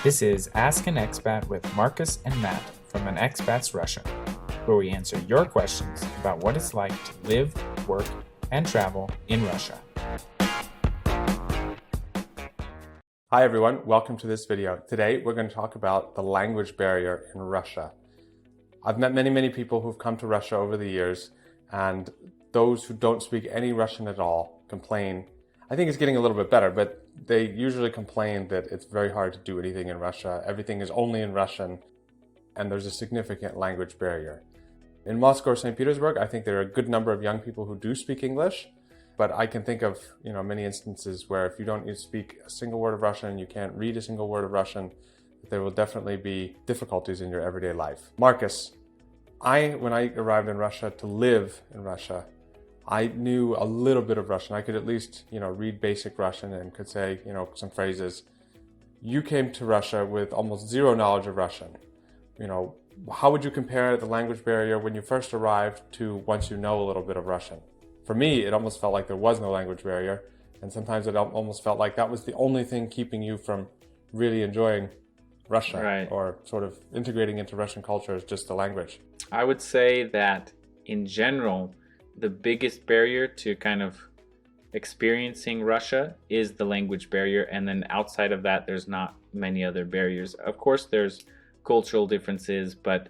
This is Ask an Expat with Marcus and Matt from An Expat's Russia, where we answer your questions about what it's like to live, work, and travel in Russia. Hi everyone, welcome to this video. Today we're going to talk about the language barrier in Russia. I've met many people who've come to Russia over the years, and those who don't speak any Russian at all complain. I think it's getting a little bit better, but they usually complain that it's very hard to do anything in Russia. Everything is only in Russian, and there's a significant language barrier. In Moscow or St. Petersburg, I think there are a good number of young people who do speak English, but I can think of many instances where if you don't speak a single word of Russian, you can't read a single word of Russian, there will definitely be difficulties in your everyday life. Marcus, when I arrived in Russia to live in Russia, I knew a little bit of Russian. I could at least, read basic Russian and could say, some phrases. You came to Russia with almost zero knowledge of Russian. How would you compare the language barrier when you first arrived to once you know a little bit of Russian? For me, it almost felt like there was no language barrier, and sometimes it almost felt like that was the only thing keeping you from really enjoying Russia, right, or sort of integrating into Russian culture is just the language. I would say that in general, the biggest barrier to kind of experiencing Russia is the language barrier, and then outside of that, there's not many other barriers. Of course, there's cultural differences, but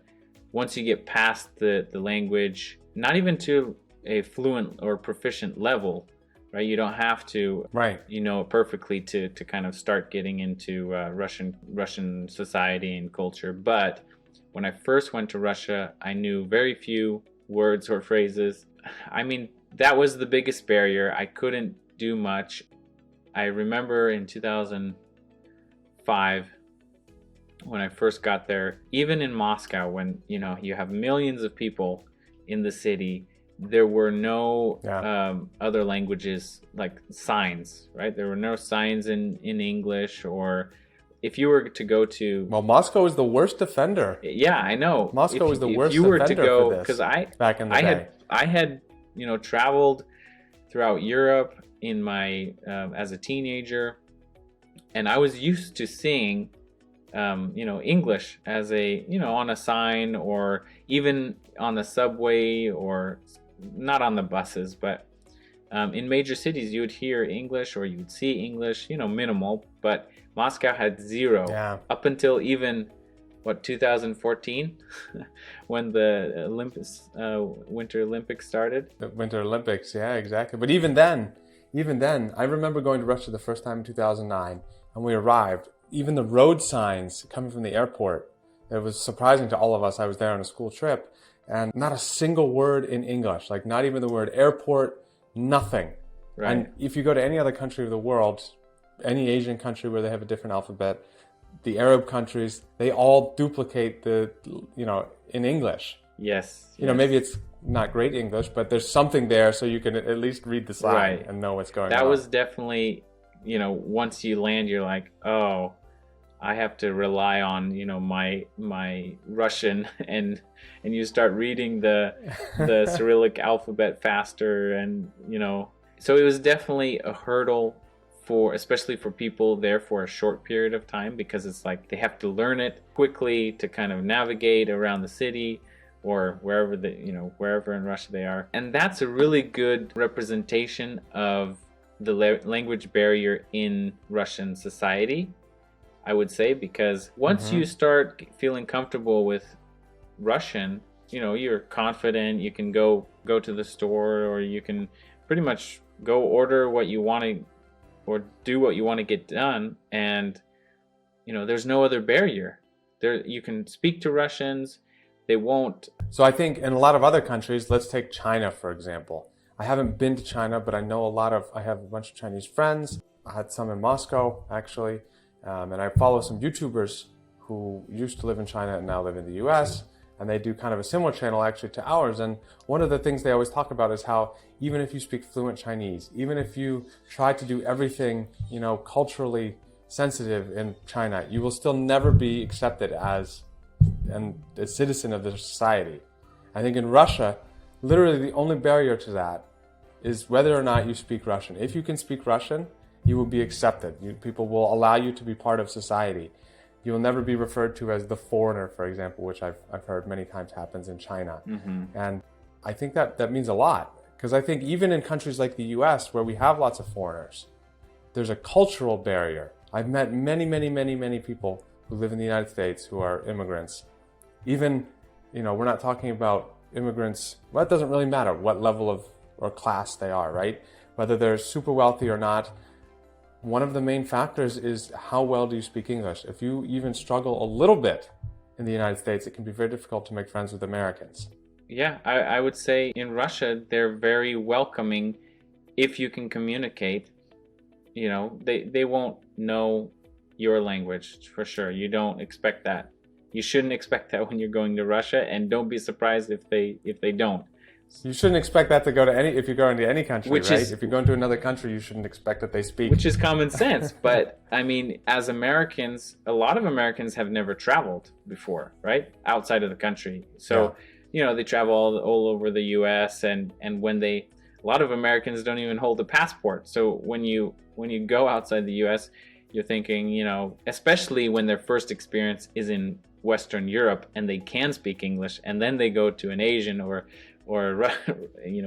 once you get past the language, not even to a fluent or proficient level, right? You don't have to, know it perfectly to kind of start getting into Russian society and culture. But when I first went to Russia, I knew very few words or phrases. I mean, that was the biggest barrier. I couldn't do much. I remember in 2005, when I first got there, even in Moscow, when you have millions of people in the city, there were no other languages like signs, right? There were no signs in English, or if you were to go to... Well, Moscow is the worst offender. Yeah, I know. Moscow is the worst offender for this. If you were to go, because back in the day. I had traveled throughout Europe in my as a teenager, and I was used to seeing English as a on a sign, or even on the subway, or not on the buses, but in major cities you would hear English, or you would see English, minimal. But Moscow had zero up until even 2014 when the Winter Olympics started. The Winter Olympics, yeah, exactly. But even then, I remember going to Russia the first time in 2009, and we arrived. Even the road signs coming from the airport, it was surprising to all of us. I was there on a school trip, and not a single word in English, like not even the word airport, nothing. Right. And if you go to any other country of the world, any Asian country where they have a different alphabet, the Arab countries, they all duplicate in English. Yes. Maybe it's not great English, but there's something there so you can at least read the sign and know what's going on. That was definitely, once you land, you're like, oh, I have to rely on, my Russian, and you start reading the Cyrillic alphabet faster, and, so it was definitely a hurdle especially for people there for a short period of time, because it's like they have to learn it quickly to kind of navigate around the city or wherever wherever in Russia they are. And that's a really good representation of the language barrier in Russian society, I would say, because once you start feeling comfortable with Russian, you're confident, you can go to the store, or you can pretty much go order what you want to, or do what you want to get done, and there's no other barrier. There you can speak to Russians, they won't. So I think in a lot of other countries, let's take China for example. I haven't been to China, but I have a bunch of Chinese friends. I had some in Moscow actually, and I follow some YouTubers who used to live in China and now live in the US, and they do kind of a similar channel actually to ours. And one of the things they always talk about is how even if you speak fluent Chinese, even if you try to do everything, culturally sensitive in China, you will still never be accepted as a citizen of the society. I think in Russia, literally the only barrier to that is whether or not you speak Russian. If you can speak Russian, you will be accepted. People will allow you to be part of society. You'll never be referred to as the foreigner, for example, which I've heard many times happens in China. And I think that means a lot, because I think even in countries like the US, where we have lots of foreigners, there's a cultural barrier. I've met many people who live in the United States who are immigrants. Even, we're not talking about immigrants, well, it doesn't really matter what level of or class they are, right? Whether they're super wealthy or not, one of the main factors is how well do you speak English. If you even struggle a little bit in the United States, it can be very difficult to make friends with Americans. Yeah, I would say in Russia, they're very welcoming if you can communicate. They won't know your language for sure. You don't expect that. You shouldn't expect that when you're going to Russia, and don't be surprised if they don't. You shouldn't expect that to go to if you're going to any country, Which right? is, if you're going to another country, you shouldn't expect that they speak. Which is common sense. But I mean, as Americans, a lot of Americans have never traveled before, right? Outside of the country. So, they travel all over the US, and a lot of Americans don't even hold a passport. So when you go outside the US, you're thinking, especially when their first experience is in Western Europe and they can speak English, and then they go to an Asian or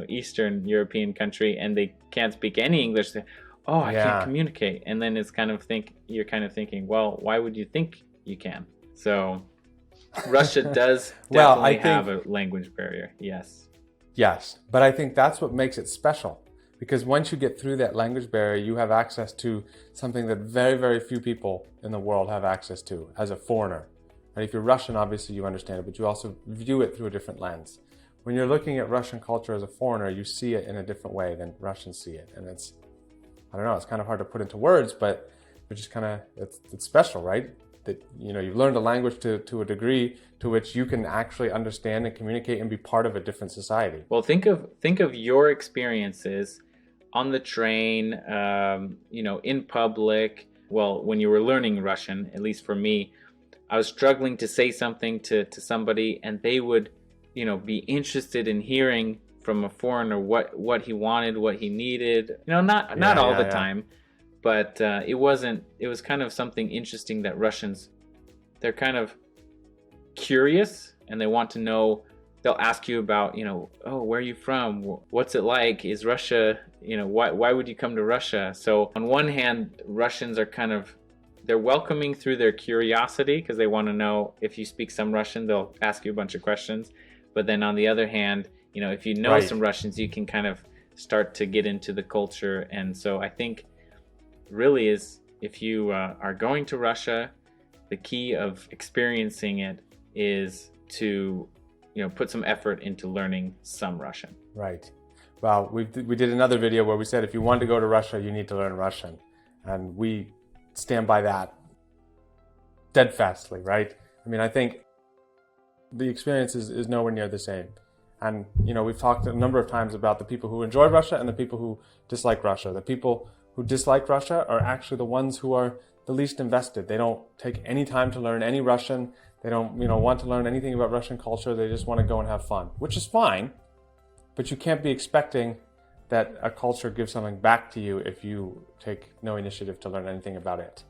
Eastern European country and they can't speak any English. I can't communicate. And then you're kind of thinking, well, why would you think you can? So Russia does definitely have a language barrier. Yes, but I think that's what makes it special, because once you get through that language barrier, you have access to something that very few people in the world have access to as a foreigner. And if you're Russian, obviously you understand it, but you also view it through a different lens. When you're looking at Russian culture as a foreigner, you see it in a different way than Russians see it. And it's kind of hard to put into words, but it's special, right? That, you've learned a language to a degree to which you can actually understand and communicate and be part of a different society. Well, think of your experiences on the train, in public. Well, when you were learning Russian, at least for me, I was struggling to say something to somebody, and they would be interested in hearing from a foreigner what he wanted, what he needed. Not all the time, but it was kind of something interesting that Russians, they're kind of curious and they want to know. They'll ask you about, where are you from? What's it like? Is Russia, why would you come to Russia? So on one hand, Russians are they're welcoming through their curiosity, because they want to know. If you speak some Russian, they'll ask you a bunch of questions. But then on the other hand, if you know some Russians, you can kind of start to get into the culture. And so I think really is, if you are going to Russia, the key of experiencing it is to, put some effort into learning some Russian. Right. Well, we did another video where we said if you want to go to Russia, you need to learn Russian. And we stand by that steadfastly, right? I mean, I think the experience is nowhere near the same. And, we've talked a number of times about the people who enjoy Russia and the people who dislike Russia. The people who dislike Russia are actually the ones who are the least invested. They don't take any time to learn any Russian. They don't, want to learn anything about Russian culture. They just want to go and have fun, which is fine. But you can't be expecting that a culture gives something back to you if you take no initiative to learn anything about it.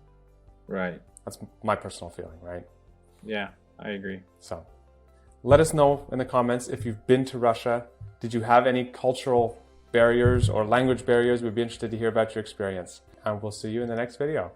Right. That's my personal feeling, right? Yeah, I agree. So let us know in the comments if you've been to Russia. Did you have any cultural barriers or language barriers? We'd be interested to hear about your experience. And we'll see you in the next video.